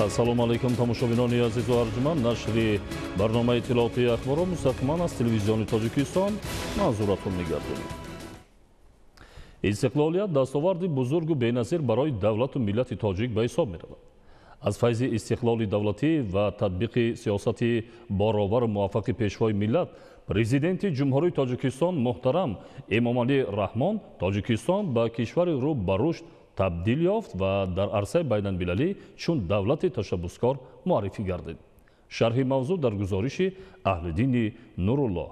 ассалому алайкум тамошобинони азизу арҷуманд. Нашри барномаи иттилоотии ахборот мустақиман аз телевизиони Тоҷикистон манзуратон мегардонем. Истиқлолият дастоварди бузургу беназир барои давлату миллати тоҷик ба ҳисоб меравад. аз файзи истиқлоли давлатӣ ва татбиқи сиёсати боровару муваффақи пешвои миллат президенти ҷумҳурии Тоҷикистон муҳтарам Эмомалӣ Раҳмон Тоҷикистон ба кишвари рӯ ба рушд табдил ёфт ва дар арсаи байналмилалӣ чун давлати ташаббускор муаррифӣ гардид. шарҳи мавзӯъ дар гузориши Аҳлиддини Нурулло.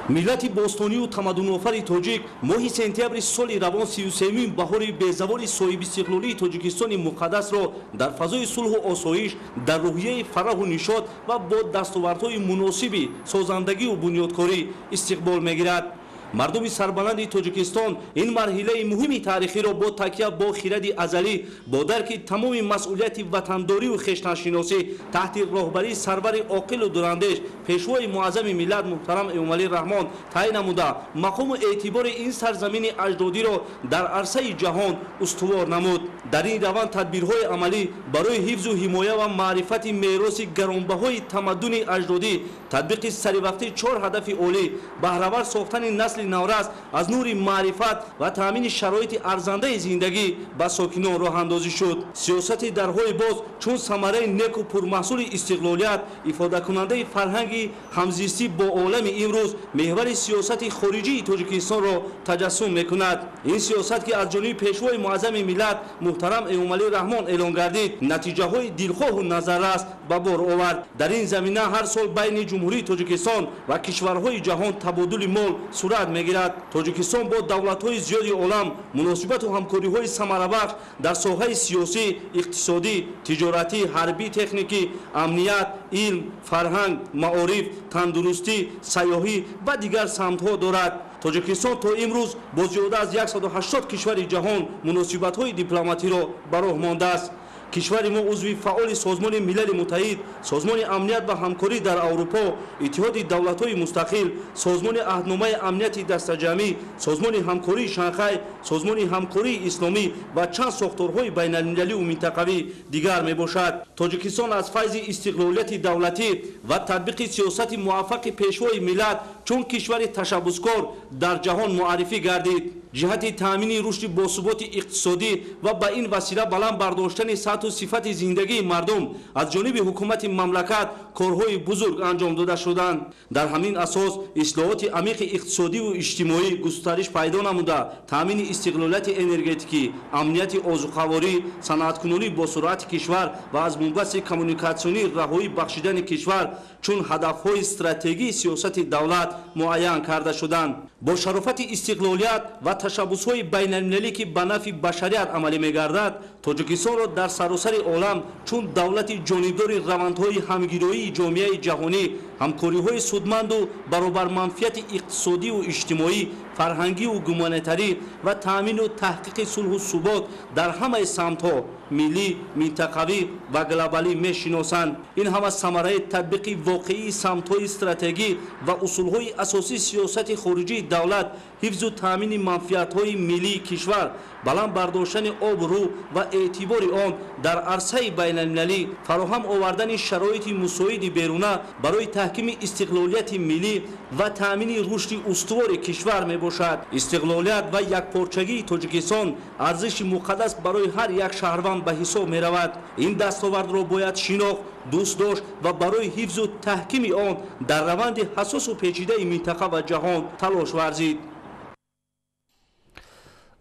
миллати бостонию тамаддунофари тоҷик моҳи сентябри соли равон 33-мин баҳори безавори соҳибистиқлолии Тоҷикистони муқаддасро дар фазои сулҳу осоиш, дар рӯҳияи фараҳу нишод ва бо дастовардҳои муносиби созандагию бунёдкорӣ истиқбол мегирад. мардуми сарбаланди Тоҷикистон ин марҳилаи муҳими таърихиро бо такя бо хиради азалӣ бо дарки тамоми масъулияти ватандорию хештаншиносӣ таҳти роҳбарии сарвари оқилу дурандеш пешвои муаззами миллат муҳтарам Эмомалӣ Раҳмон таъин намуда мақому эътибори ин сарзамини аҷдодиро дар арсаи ҷаҳон устувор намуд. дар ин раванд тадбирҳои амалӣ барои ҳифзу ҳимоя ва маърифати мероси гаронбаҳои тамаддуни аҷдодӣ, татбиқи саривақтӣ 4 ҳадафи олӣ, баҳравар сохтани насли наврас аз нури маърифат ва таъмини шароити арзандаи зиндагӣ ба сокинон роҳандозӣ шуд. сиёсати дарҳои боз чун самараи неку пурмаҳсули истиқлолият ифодакунандаи фарҳанги ҳамзистӣ бо олами имрӯз меҳвари сиёсати хориҷии Тоҷикистонро таҷассум мекунад. ин сиёсат ки аз ҷониби пешвои муаззами миллат муҳтарам Эмомалӣ Раҳмон эълон гардид натиҷаҳои дилхоҳу назаррас ба бор овард. дар ин замина ҳар сол байни ҷумҳурии Тоҷикистон ва кишварҳои ҷаҳон табодули мол сурат мегирад. Тоҷикистон бо давлатҳои зиёди олам муносибату ҳамкориҳои самарабахш дар соҳаи сиёсӣ, иқтисодӣ, тиҷоратӣ, ҳарбӣ, техникӣ, амният, илм, фарҳанг, маориф, тандурустӣ, сайёҳӣ ва дигар самтҳо дорад. Тоҷикистон то имрӯз бо зиёда аз 180 кишвари ҷаҳон муносибатҳои дипломатиро ба роҳ мондааст. кишвари мо узви фаъоли созмони милали муттаҳид, созмони амният ва ҳамкорӣ дар Аврупо, иттиҳоди давлатҳои мустақил, созмони аҳдномаи амнияти дастаҷамъӣ, созмони ҳамкории Шанхай, созмони ҳамкории исломӣ ва чанд сохторҳои байналмилалию минтақавӣ дигар мебошад. Тоҷикистон аз файзи истиқлолияти давлатӣ ва татбиқи сиёсати муваффақи пешвои миллат чун кишвари ташаббускор дар ҷаҳон муаррифӣ гардид. ҷиҳати таъмини рушди босуботи иқтисодӣ ва ба ин васила баланд бардоштани сатҳу сифати зиндагии мардум аз ҷониби ҳукумати мамлакат корҳои бузург анҷом дода шуданд. дар ҳамин асос ислоҳоти амиқи иқтисодиву иҷтимоӣ густариш пайдо намуда таъмини истиқлолияти энергетикӣ, амнияти озуқаворӣ, санъаткунонӣ бо суръати кишвар ва аз бунбасти коммуникатсионӣ раҳоӣ бахшидани кишвар чун ҳадафҳои стратегии сиёсати давлат муайян карда шуданд. бо шарофати истиқлолият ва ташаббусҳои байналмилалӣ ки ба нафъи башарият амалӣ мегардад, Тоҷикистонро дар саросари олам чун давлати ҷонибдори равандҳои ҳамгироии ҷомеаи ҷаҳонӣ, ҳамкориҳои судманду баробарманфиати иқтисодиву иҷтимоӣ, фарҳангиву гуманитарӣ ва таъмину таҳқиқи сулҳу субот дар ҳамаи самтҳо миллӣ, минтақавӣ ва глобалӣ мешиносанд. ин ҳама самараи татбиқи воқеии самтҳои стратегӣ ва усулҳои асосии сиёсати хориҷии давлат, ҳифзу таъмини манфиатҳои миллии кишвар, баланд бардоштани обу рӯ ва эътибори он дар арсаи байналмилалӣ, фароҳам овардани шароити мусоиди беруна барои таҳкими истиқлолияти миллӣ ва таъмини рушди устувори кишвар мебошад. истиқлолият ва якпорчагии Тоҷикистон арзиши муқаддас барои ҳар як шаҳрванд ба ҳисоб меравад. ин дастовардро бояд шинохт, дӯст дошт ва барои ҳифзу таҳкими он дар раванди ҳассосу печидаи минтақа ва ҷаҳон талош варзид.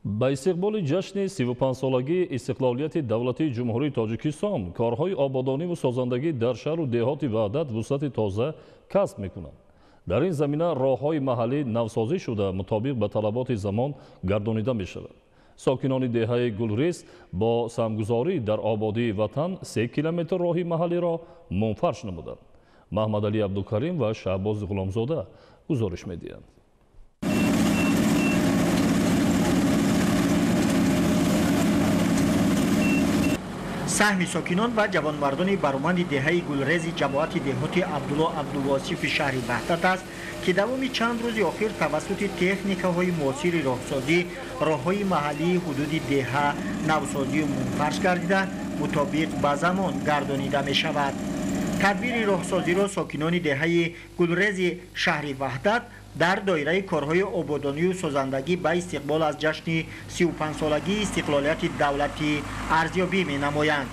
ба истиқболи ҷашни 35-солагии истиқлолияти давлати ҷумҳурии Тоҷикистон корҳои ободониву созандагӣ дар шаҳру деҳоти ваҳдат вусъати тоза касб мекунанд. дар ин замина роҳҳои маҳаллӣ навсозӣ шуда мутобиқ ба талаботи замон гардонида мешавад. сокинони деҳаи Гулрис бо самгузорӣ дар ободии ватан 3 километр роҳи маҳаллиро мунфарш намуданд. Маҳмадалӣ Абдукарим ва Шаҳбоз Ғуломзода гузориш медиҳанд. саҳми сокинон ва ҷавонмардони бароманди деҳаи Гулрези ҷамоати деҳоти Абдулло Абдулвосифи шаҳри Ваҳдат аст ки давоми чанд рӯзи охир тавассути техникаҳои муосири роҳсозӣ роҳҳои маҳаллии ҳудуди деҳа навсозию мунфарш гардида مطابق به زمان گردانیده می شود. تدبیر راهسازی را ساکنان دهه گلرز شهر وحدت در دایره کارهای آبادانی و سازندگی به استقبال از جشن 35 سالگی استقلالیت دولتی ارزیابی می نمایند.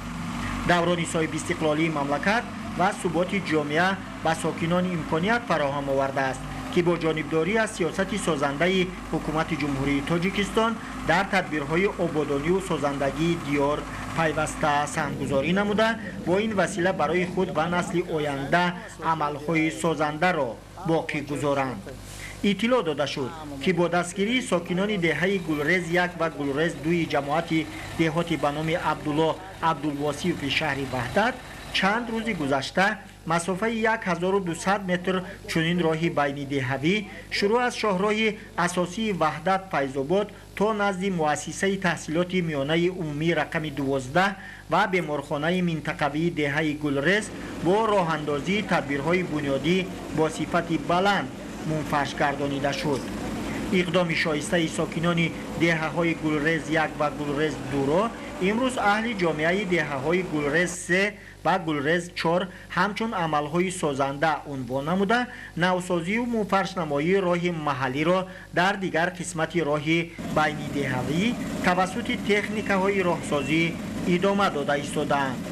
دوران صاحب استقلالی مملکت و ثبات جامعه به ساکنان امکانیت فراهم آورده است که با جانبداری از سیاست سازنده حکومت جمهوری تاجیکستان در تدبیرهای آبادانی و سازندگی دیار پیوسته سهمگذاری نموده با این وسیله برای خود و نسل آینده عملهای سازنده را باقی گذارند. اطلاع داده شد که با دستگیری ساکنان دهه گلرز یک و گلرز دوی جماعت دهاتی به نام عبدالله عبدالواسی شهر وحدت چند روز گذشته مسافه 1200 متر چنین راهی بین دهوی شروع از شاهراه اساسی وحدت فیض‌آباد تا نزد مؤسسه تحصیلات میانه عمومی رقم 12 و بیمارخانه منطقوی دهه گلرز با راه اندازی تدبیرهای بنیادی با صفت بلند منفرش گردانیده شد. اقدام شایسته ساکنان دهه‌های گلرز 1 و گلرز 2 را امروز اهل جامعه دهه‌های گلرز 3 و گلرز 4 همچون عملهای سازنده عنوان نموده نوسازی و منفرش نمایی راه محلی را در دیگر قسمت راه بین دهوی توسط تکنیک‌های راهسازی ادامه داده ایستادند.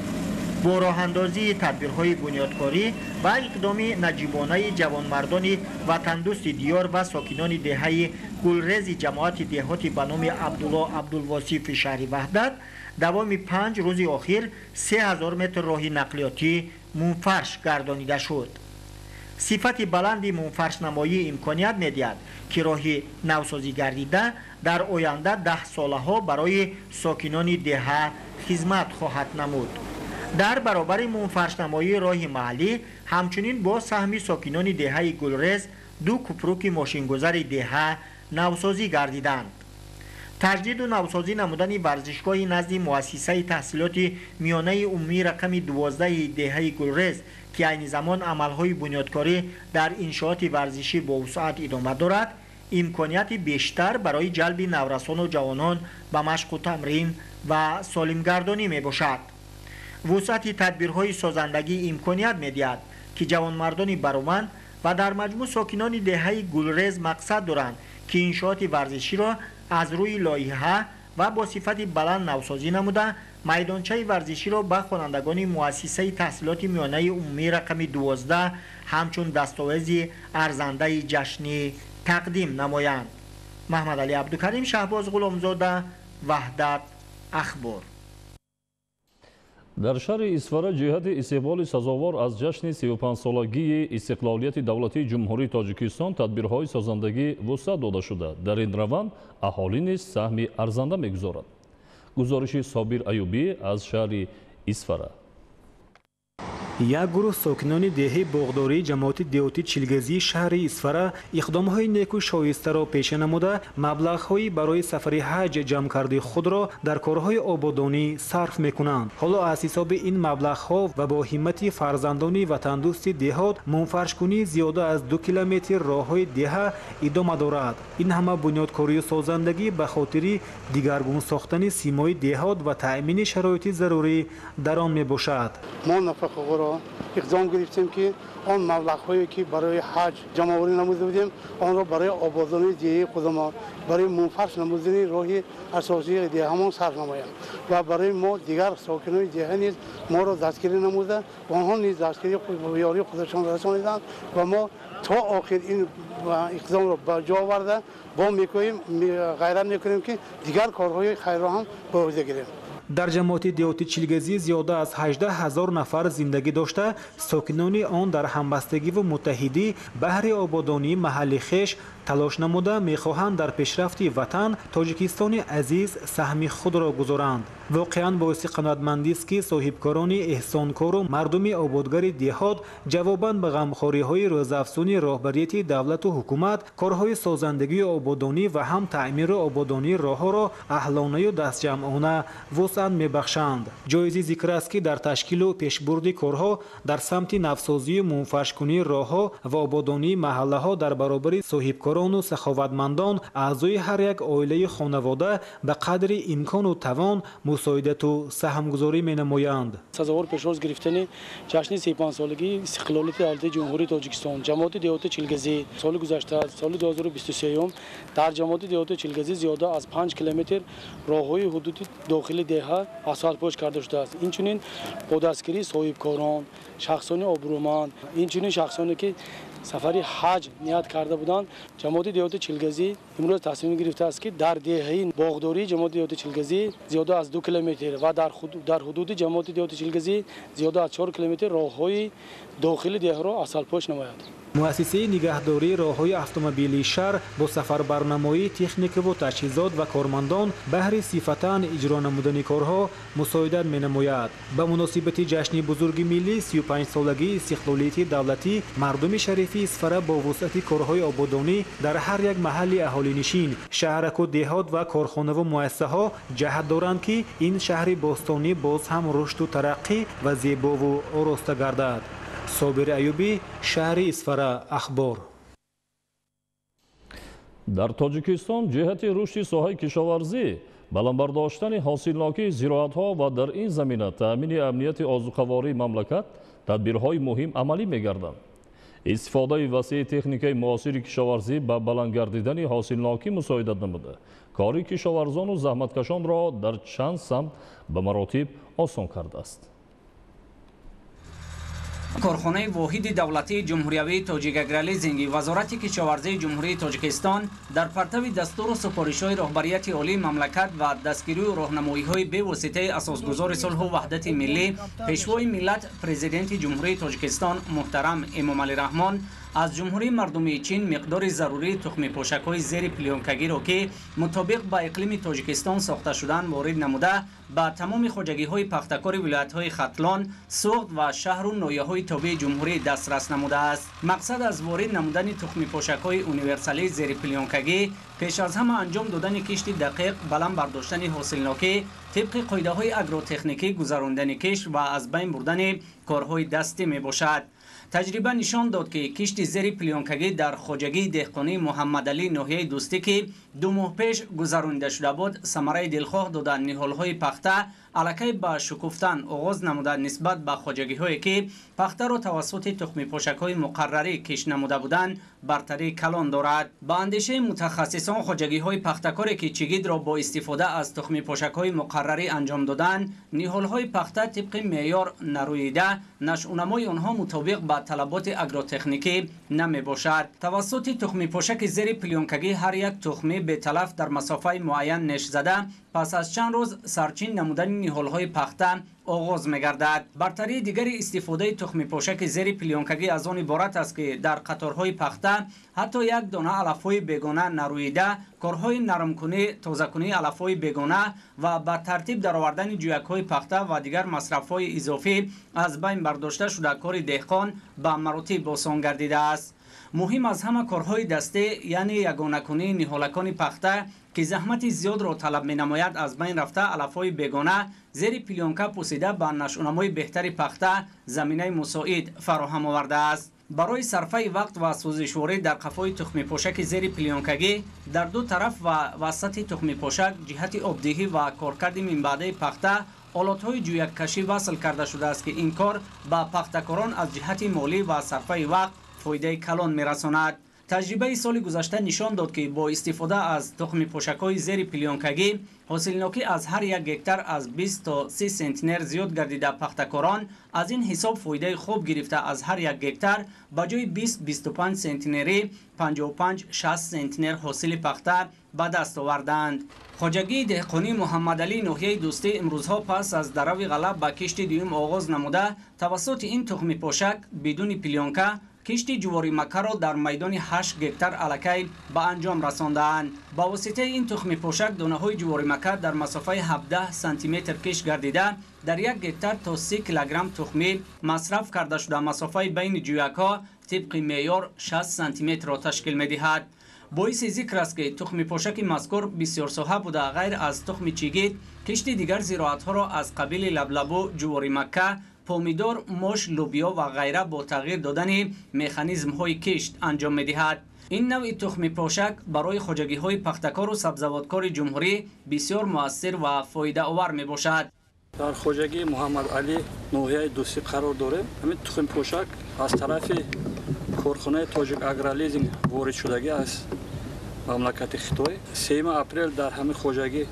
با راه اندازی تدبیرهای بنیادکاری و اقدام نجیبانه جوانمردان وطن دوست دیار و ساکنان دهه گلرز جماعت دهاتی به نام عبدالله عبدالواسی شهر وحدت دوام 5 روز اخیر 3000 متر راه نقلیاتی منفرش گردانیده شد. صفت بلند منفرش نمایی امکانیت می‌دهد که راه نوسازی گردیده در آینده 10 ساله ها برای ساکنان دهه خدمت خواهد نمود. در برابر منفرش‌نمایی راه محلی همچنین با سهم ساکنان دهه گلرز 2 کپروک ماشینگذار دهه نوسازی گردیدند. تجدید و نوسازی نمودن ورزشگاه نزد مؤسسه تحصیلات میانه عمومی رقم 12 دهه گلرز که عین زمان عملهای بنیادکاری در انشاءات ورزشی با وسعت ادامه دارد امکانیت بیشتر برای جلب نورسان و جوانان به مشق و تمرین و سالمگردانی می باشد. وسعت تدبیرهای سازندگی امکانیت می‌دهد که جوانمردان برومند و در مجموع ساکنان دهه گلرز مقصد دارند که انشاءات ورزشی را از روی لایحه و با صفت بلند نوسازی نموده میدانچه ورزشی را به خوانندگان مؤسسه تحصیلات میانه عمومی رقم 12 همچون دستاویز ارزنده جشنی تقدیم نمایند. محمد علی عبدالکریم شهباز غلامزاده، وحدت اخبار. در شهر اسفاره جهت استقبال سزاوار از جشن 35 سالگی استقلالیت دولتی جمهوری تاجیکستان تدبیرهای سازندگی وسعت داده شده. در این روند اهالی نیز سهم ارزنده می‌گذارد. گزارش صابر ایوبی از شهر اسفاره. یک گروه ساکنان دهه باغداری جماعت دهاتی چیلگزی شهر اسفاره اقدام‌های نیکو شایسته را پیش نموده مبلغ‌هایی برای سفر حج جمع کرده خود را در کارهای آبادانی صرف می‌کنند. حالا از حساب این مبلغ‌ها و با همت فرزندان وطن دوست دهات منفرش‌کنی زیاده از 2 کیلومتر راه‌های دهه ادامه دارد. این همه بنیادکاری و سازندگی به خاطر دیگرگون ساختن سیمای دهات و تأمین شرایط ضروری در آن میباشد. ما نفقه را اقدام گرفتیم که آن مبلغ‌هایی که برای حج جمع‌آوری نموده بودیم آن را برای آبادانی دهه خود ما برای منفرش نمودن راه اساسی دهه‌مان صرف نماییم و برای ما دیگر ساکنان دهه نیز ما را دستگیری نموده و آنها نیز دستگیری خود به یاری خودشان رسانیدند و ما تا آخر این اقدام را به جا آورده با میکنیم غیرت میکنیم که دیگر کارهای خیر را هم به عهده گیریم. در جماعت دهاتی چیلگزی زیاده از 18,000 نفر زندگی داشته ساکنان آن در همبستگی و متحدی بهر آبادانی محلی خویش تلاش نموده میخواهند در پیشرفت وطن تاجیکستان عزیز سهم خود را گذارند. واقعا باعث قناعتمندی است که صاحبکاران احسانکار و مردم آبادگر دهات جواباً به غمخوری‌های روزافزون راهبریت دولت و حکومت کارهای سازندگی آبادانی و هم تعمیر آبادانی راه‌ها را اهلانه و دستجمعانه وسعت میبخشند. جایز ذکر است که در تشکیل و پیشبرد کارها در سمت نوسازی و منفرش‌کنی راه‌ها و آبادانی محله‌ها در برابر صاحبکاران کارگزاران و سخاوتمندان اعضای هر یک عائله خانواده به قدر امکان و توان مساعدت و سهمگذاری می‌نمایند. سزاوار پیشروز گرفتن جشن 35 سالگی استقلالیت دولت جمهوری تاجیکستان جماعت دهات چیلگزی سال گذشته سال 2023 در جماعت دهات چیلگزی زیاده از 5 کیلومتر راههای حدودی داخل دهه آسفالت‌پوش کرده شده است. اینچنین با دستگیری صاحبکاران، شخصان آبرومند، اینچنین شخصانی که سفر حج نیت کرده بودند، جماعت دهات چیلگزی امروز تصمیم گرفته است که در دهه باغداری جماعت دهات چیلگزی زیاده از 2 کیلومتر و در حدود جماعت دهات چیلگزی زیاده از 4 کیلومتر راههای داخل دهه را آسفالت‌پوش نماید. مؤسسه نگهداری راههای اتومبیلی شهر با سفربرنامه‌ای تکنیک و تجهیزات و کارمندان بهر صفتاً اجرا نمودن کارها مساعدت می‌نماید. به مناسبت جشن بزرگ ملی 35 سالگی استقلالیت دولتی مردم شریفی اسفره با وسعت کارهای آبادانی در هر یک محل اهالی نشین، شهرک و دهات و کارخانه و مؤسسه‌ها جهت دارند که این شهر باستانی باز هم رشد و ترقی و زیبا و آراسته گردد. صابر ایوبی، شهر اسفره، اخبار. در تاجیکستان جهت رشد ساحه کشاورزی، بلندبرداشتن حاصلناکی زراعت‌ها و در این زمینه تأمین امنیت آذوقه‌واری مملکت تدبیرهای مهم عملی می‌گردند. استفاده وسیع تکنیک معاصر کشاورزی به بلند گردیدن حاصلناکی مساعدت نموده. کار کشاورزان و زحمتکشان را در چند سمت به مراتب آسان کرده است. کارخانه واحد دولتی جمهوری تاجیک اگرالیزینگ وزارت کشاورزی جمهوری تاجیکستان در پرتو دستور و سفارش‌های رهبریت عالی مملکت و دستگیری و راهنمایی‌های به واسطه اساسگزار صلح و وحدت ملی پیشوای ملت پرزیدنت جمهوری تاجیکستان محترم امامعلی رحمان از جمهوری مردمی چین مقدار ضروری تخم پوشک‌های زیر پلیونکگی را که مطابق با اقلیم تاجیکستان ساخته شدن وارد نموده با تمام خواجگی‌های پختکار ولایت‌های ختلان، سوخت و شهر و ناحیه‌های تابع جمهوری دسترس نموده است. مقصد از وارد نمودن تخم پوشک‌های اونیورسالی زیر پلیونکگی پیش از همه انجام دادن کشت دقیق بلند برداشتن حاصلناکی طبق قاعده‌های اگروتکنیکی گذراندن کشت و از بین بردن کارهای دستی میباشد. تجربه نشان داد که کشت زیر پلیونکگی در خواجگی دهقانی محمدعلی ناحیه دوستی که 2 ماه پیش گذرانده شده بود ثمره دلخواه داده نهال‌های پخته الکی به شکفتن آغاز نموده نسبت به خواجگی‌هایی که پخته را توسط تخم پوشک‌های مقرری کش نموده بودند برتری کلان دارد. با اندیشه متخصصان خواجگی‌های پختکاری که چگید را با استفاده از تخم پوشک‌های مقرری انجام دادند، نهال‌های پخته طبق معیار نرویده نشأونمای آنها مطابق با طلبات اگروتکنیکی نمی باشد. توسط تخم پوشک زیر پلیونکگی هر یک تخمی به تلف در مسافه معین نش زده پس از چند روز سرچین نمودن نهال‌های پخته آغاز می‌گردد. برتری دیگر استفاده تخم پوشک زیر پلیونکگی از آن عبارت است که در قطارهای پخته حتی یک دانه علف‌های بیگانه نرویده کارهای نرم‌کنی تازه‌کنی علف‌های بیگانه و به ترتیب درآوردن جویک‌های پخته و دیگر مصرف‌های اضافی از بین برداشته شده کار دهقان به مراتب آسان گردیده است. مهم از همه کارهای دستی یعنی یگانه کنی نهالکان پخته که زحمت زیاد را طلب می نماید از بین رفته علف‌های بیگانه زیر پلیونکه پوسیده به نشأونمای بهتری پخته زمینه مساعد فراهم آورده است. برای صرفه وقت و سوزشواری در قفای تخم پوشک زیر پلیونکگی در دو طرف و وسط تخم پوشک جهت آبدهی و کارکرد من بعده پخته آلات‌های جویک کشی وصل کرده شده است که این کار به پختکاران از جهت مالی و صرفه وقت فایده کلان می‌رساند. تجربه سال گذشته نشان داد که با استفاده از تخم پوشک‌های زیر پلیونکگی حاصلناکی از هر یک هکتار از 20 تا 30 سنتینر زیاد گردیده پختکاران از این حساب فایده خوب گرفته از هر یک هکتار به جای 20-25 سنتینری 55-60 سنتینر حاصل پخته به دست آوردند. خواجگی دهقانی محمدعلی ناحیه دوستی امروزها پس از درو غلب به کشت دوم آغاز نموده توسط این تخم پوشک بدون پلیونکه کشت جواری مکه را در میدان 8 هکتار الکی به انجام رساندند. با واسطه این تخم پوشک دانه های جواری مکه در مسافه 17 سانتی متر کش گردیده در 1 هکتار تا 30 کیلوگرم تخمی مصرف کرده شده مسافه بین جویک‌ها طبق معیار 60 سانتی متر را تشکیل می‌دهد. باعث ذکر است که تخم پوشک مذکور بسیار ساحه بوده غیر از تخم چیگید کشت دیگر زراعت‌ها را از قبیل لبلبو جواری مکه پومیدور، موش، لوبیا و غیره با تغییر دادن مکانیزم های کشت انجام می‌دهد. این نوع تخم پوشک برای خواجگی‌های پختکار و سبزوادکار جمهوری بسیار مؤثر و فایده آور می باشد. در خواجگی محمد علی ناحیه دوستی قرار داریم. همین تخم پوشک از طرف کارخانه تاجیک اگرالیزینگ وارد شدگی از مملکت خیتای 3 اپریل در همین خواجگی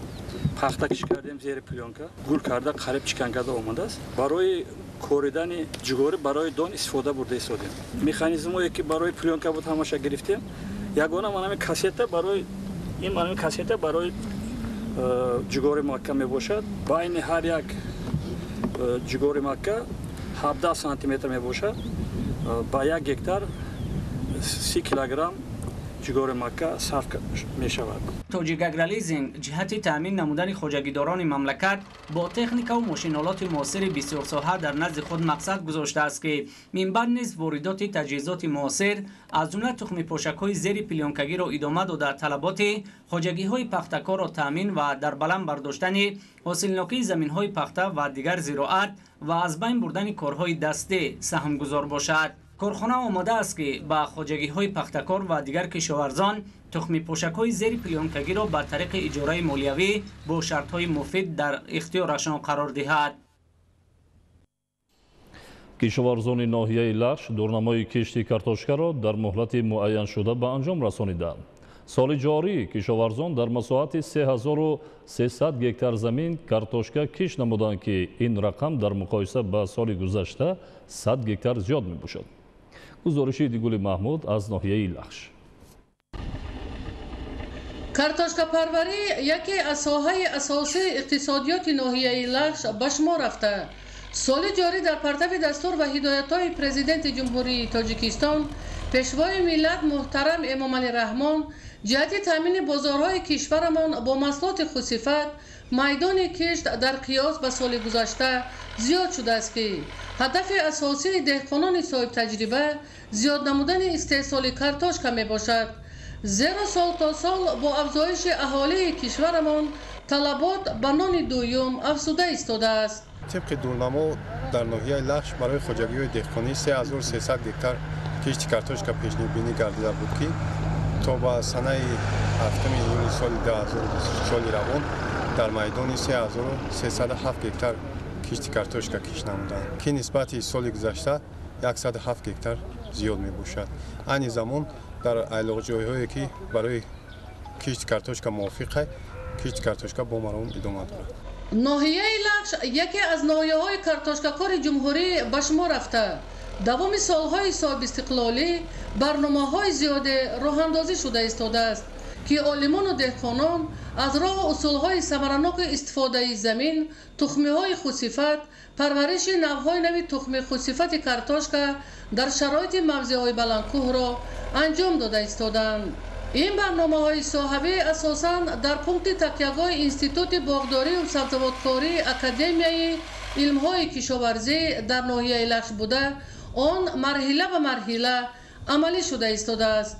پختکش کردیم زیر پلیونکا گل کرده قریب چکن کرده آمده است. برای کوریدن جگوری برای دان استفاده برده استادیم. مکانیزمایی که برای پلیونکا بود همش گرفتیم. یگانه من همین کاسته برای این من کاسته برای جگوری مکه می باشد. بین هر یک جگوری مکه 17 سانتی متر می باشد. با 1 هکتار 30 کیلوگرم جگور مکه صرف می شود. تاجیک اگرالیزینگ جهت تامین نمودن خواجگیداران مملکت با تکنیک و ماشینالات معاصر بسیار ساحه در نزد خود مقصد گذاشته است که منبع نیز واردات تجهیزات معاصر از جمله تخم پوشک‌های زیر پلیونکگی را ادامه داده طلبات خواجگی‌های پختکار را تامین و در بلند برداشتن حاصلناکی زمین‌های پخته و دیگر زراعت و از بین بردن کارهای دستی سهمگذار باشد. کارخانه آماده است که با خواجگی‌های پختکار و دیگر کشاورزان تخم پوشک‌های زیر پلیونکگی را به طریق اجاره مالیوی با شرط‌های مفید در اختیارشان قرار دهد. کشاورزان ناحیه لخش دورنمای کشت کارتوشکا را در مهلت معین شده به انجام رسانیدند. سال جاری کشاورزان در مساحت 3300 گکتار زمین کارتوشکا کشت نمودند که این رقم در مقایسه با سال گذشته 100 گکتار زیاد می باشد. گزارشی دیگولی محمود از ناحیه لخش. کارتوشکا پروری یکی از ساحه‌های اساسی اقتصادیات ناحیه لخش به شمار رفته. سال جاری در پرتو دستور و هدایت‌های پرزیدنت جمهوری تاجیکستان پیشوای ملت محترم امامعلی رحمان جهت تامین بازارهای کشورمان با محصولات خوش‌صفت میدان کشت در قیاس به سال گذشته زیاد شده است که هدف اساسی دهقانان صاحب تجربه زیاد نمودن استحصال کارتوشکا می باشد. زیرا سال تا سال با افزایش اهالی کشورمان طلبات به نان دوم افزوده ایستاده است. طبق دورنما در ناحیه لخش برای خواجگی‌های دهقانی 3300 گکتار کشت کارتوشکا پیش‌بینی گردیده بود که تا به سنه هفتم ایولی سال 2024 روان در میدان 3307 گکتار کشت کارتوشکا کشت نمودند که نسبت سال گذشته 107 گکتار زیاد می باشد. این زمان در علاقه جای‌هایی که برای کشت کارتوشکا موافق است کشت کارتوشکا با مرام ادامه دارد. ناحیه لخش یکی از ناحیه‌های کارتوشکاکار جمهوری به شمار رفته. دوام سالهای صاحب استقلالی برنامه‌های زیاد راه‌اندازی شده ایستاده است که عالمان و دهقانان از راه و اصولهای ثمرناک استفاده زمین، تخمه‌های خوش‌صفت، پرورش نوع‌های نوی تخم خوش‌صفت کارتوشکا در شرایط موضع‌های بلندکوه را انجام داده ایستادند. این برنامه‌های صاحبی اساساً در پونکت تکیه‌گاه انستیتوت باغداری و سبزوادکاری اکادمیای علم‌های کشاورزی در ناحیه لخش بوده، آن مرحله به مرحله عملی شده ایستاده است.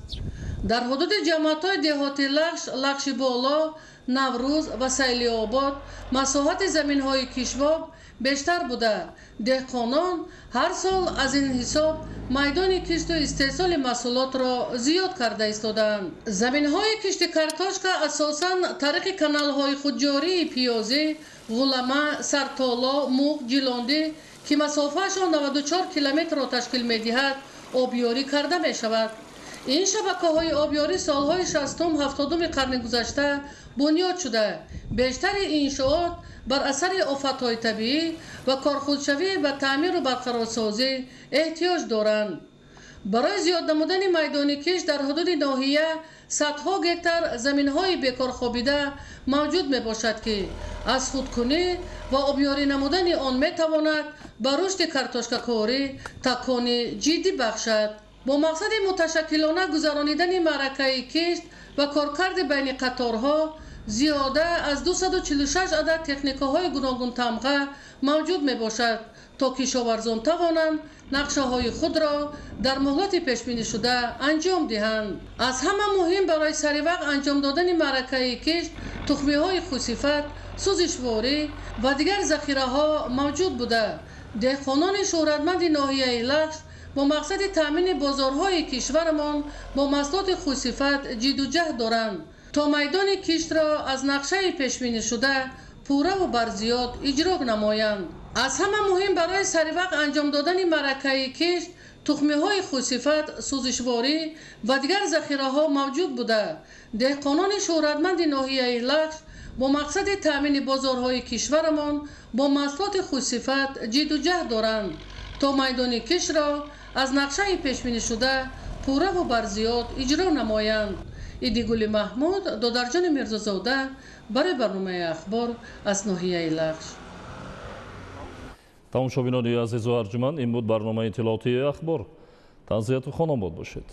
در حدود جماعت‌های دهاتی لخش، لخش بالا، نوروز و سیلی آباد مساحت زمین‌های کشواب بیشتر بوده. دهقانان هر سال از این حساب میدان کشت و استحصال محصولات را زیاد کرده ایستادند. زمین‌های کشت کارتوشکا اساساً طریق کانال‌های خودجاری پیازی، غلمه، سرتالا، موغ، جیلاندی که مسافه‌شان 94 کیلومتر را تشکیل می‌دهد آبیاری کرده می‌شود. این شبکه‌های آبیاری سال‌های 60 70 قرن گذشته بنیاد شده. بیشتر انشاءات بر اثر آفت‌های طبیعی و کارخودشوی به تعمیر و برقرارسازی احتیاج دارند. برای زیاد نمودن میدان کشت در حدود ناحیه صدها گکتار زمین‌های بیکار خوابیده موجود میباشد که از خودکنی و آبیاری نمودن آن میتواند به رشد کارتوشکا کاری تکانی جدی بخشد. با مقصد متشکلانه گذرانیدن معرکه کشت و کارکرد بین قطارها زیاده از 246 عدد تکنیک‌های گوناگون تمغه موجود می باشد تا کشاورزان توانند نقشه‌های خود را در مهلت پیش‌بینی شده انجام دهند. از همه مهم برای سریع وقت انجام دادن معرکه کشت تخمه‌های خوش‌صفت، سوزشواری و دیگر ذخیره‌ها موجود بوده. دهقانان شهرتمند ناحیه لخش با مقصد تامین بازارهای کشورمان با محصولات خوش‌صفت جد و جهد دارند تا میدان کشت را از نقشه پیش‌بینی شده پوره و برزیاد اجرا نمایند. از همه مهم برای سریع انجام دادن معرکه کشت تخمه‌های خوش‌صفت، سوزشواری و دیگر ذخیره‌ها موجود بوده دهقانان شهرتمند ناحیه لخش با مقصد تامین بازارهای کشورمان با محصولات خوش‌صفت جد و جهد دارند تا میدان کشت را از نقشه پیش‌بینی شده پوره و برزیاد اجرا نمایند. ایدیگل محمود، دادرجان میرزازاده برای برنامه اخبار از ناحیه لخش. тамошобинони азизу арҷуманд ин буд барномаи иттилооти ахбор. танзияту хонобод бошед.